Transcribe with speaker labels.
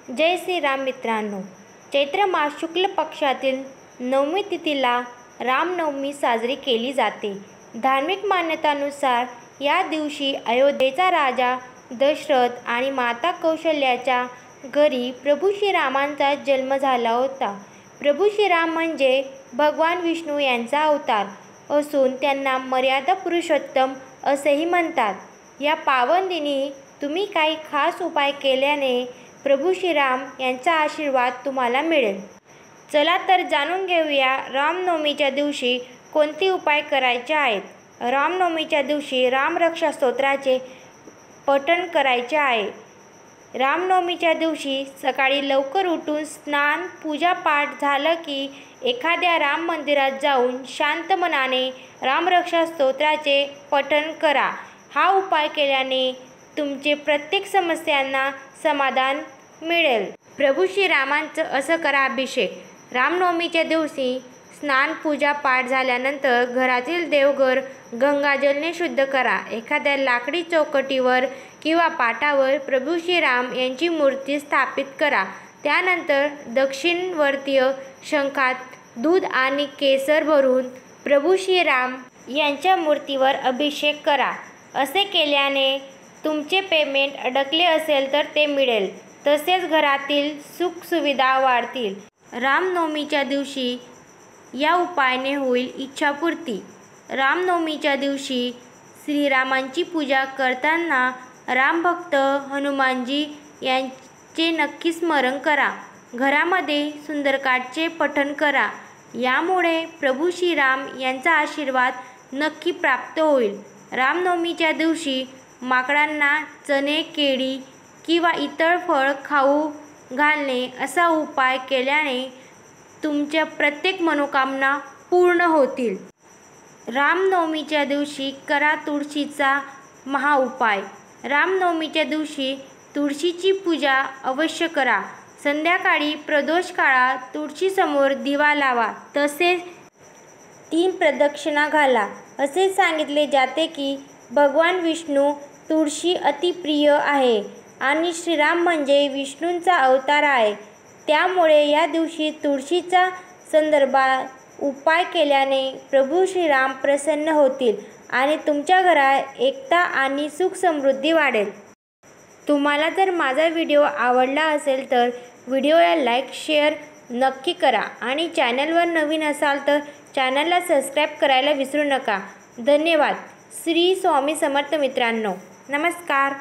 Speaker 1: जय श्रीराम मित्रांनो, चैत्र मास शुक्ल पक्षातील नवमी तिथीला रामनवमी साजरी केली जाते। धार्मिक मान्यतानुसार या दिवशी अयोध्येचा राजा दशरथ आणि माता कौशल्याच्या घरी प्रभू श्रीरामांचा जन्म झाला होता। प्रभू श्रीराम म्हणजे भगवान विष्णू यांचा अवतार असून त्यांना मर्यादा पुरुषोत्तम असेही म्हणतात। या पावन दिनी तुम्ही काही खास उपाय केल्याने प्रभू श्रीराम यांचा आशीर्वाद तुम्हाला मिळेल। चला तर जाणून घेऊया रामनवमीच्या दिवशी कोणते उपाय करायचे आहेत। रामनवमीच्या दिवशी रामरक्षा स्तोत्राचे पठण करायचे आहे। रामनवमीच्या दिवशी सकाळी लवकर उठून स्नान पूजा पाठ झालं की एखाद्या राम मंदिरात जाऊन शांत मनाने रामरक्षा स्तोत्राचे पठण करा। हा उपाय केल्याने तुमचे प्रत्येक समस्यांना समाधान मिळेल। प्रभू श्रीरामांचं असं करा अभिषेक। रामनवमीच्या दिवशी स्नान पूजा पाठ झाल्यानंतर घरातील देवघर गंगाजलने शुद्ध करा। एखाद्या लाकडी चौकटीवर किंवा पाटावर प्रभू श्रीराम यांची मूर्ती स्थापित करा। त्यानंतर दक्षिणवर्तीय शंखात दूध आणि केसर भरून प्रभू श्रीराम यांच्या मूर्तीवर अभिषेक करा। असे केल्याने तुमचे पेमेंट अडकले असेल तर ते मिळेल, तसेच घरातील सुखसुविधा वाढतील। रामनवमीच्या दिवशी या उपायाने होईल इच्छापूर्ती। रामनवमीच्या दिवशी श्रीरामांची पूजा करताना रामभक्त हनुमानजी यांचे नक्की स्मरण करा। घरामध्ये सुंदरकांडाचे पठण करा। यामुळे प्रभू श्रीराम यांचा आशीर्वाद नक्की प्राप्त होईल। रामनवमीच्या दिवशी माकडांना चणे, केळी किंवा इतर फळ खाऊ घालणे असा उपाय केल्याने तुमच्या प्रत्येक मनोकामना पूर्ण होतील। रामनवमीच्या दिवशी करा तुळशीचा महाउपाय। रामनवमीच्या दिवशी तुळशीची पूजा अवश्य करा। संध्याकाळी प्रदोष काळात तुळशीसमोर दिवा लावा, तसेच 3 प्रदक्षिणा घाला। असे सांगितले जाते की भगवान विष्णू तुळशी अतिप्रिय आहे आणि श्रीराम म्हणजे विष्णूंचा अवतार आहे। त्यामुळे या दिवशी तुळशीचा संदर्भात उपाय केल्याने प्रभू श्रीराम प्रसन्न होतील आणि तुमच्या घरात एकता आणि सुख समृद्धी वाढेल। तुम्हाला जर माझा व्हिडिओ आवडला असेल तर व्हिडिओला लाईक शेअर नक्की करा आणि चॅनलवर नवीन असाल तर चॅनलला सबस्क्राईब करायला विसरू नका। धन्यवाद। श्री स्वामी समर्थ मित्रांनो, नमस्कार।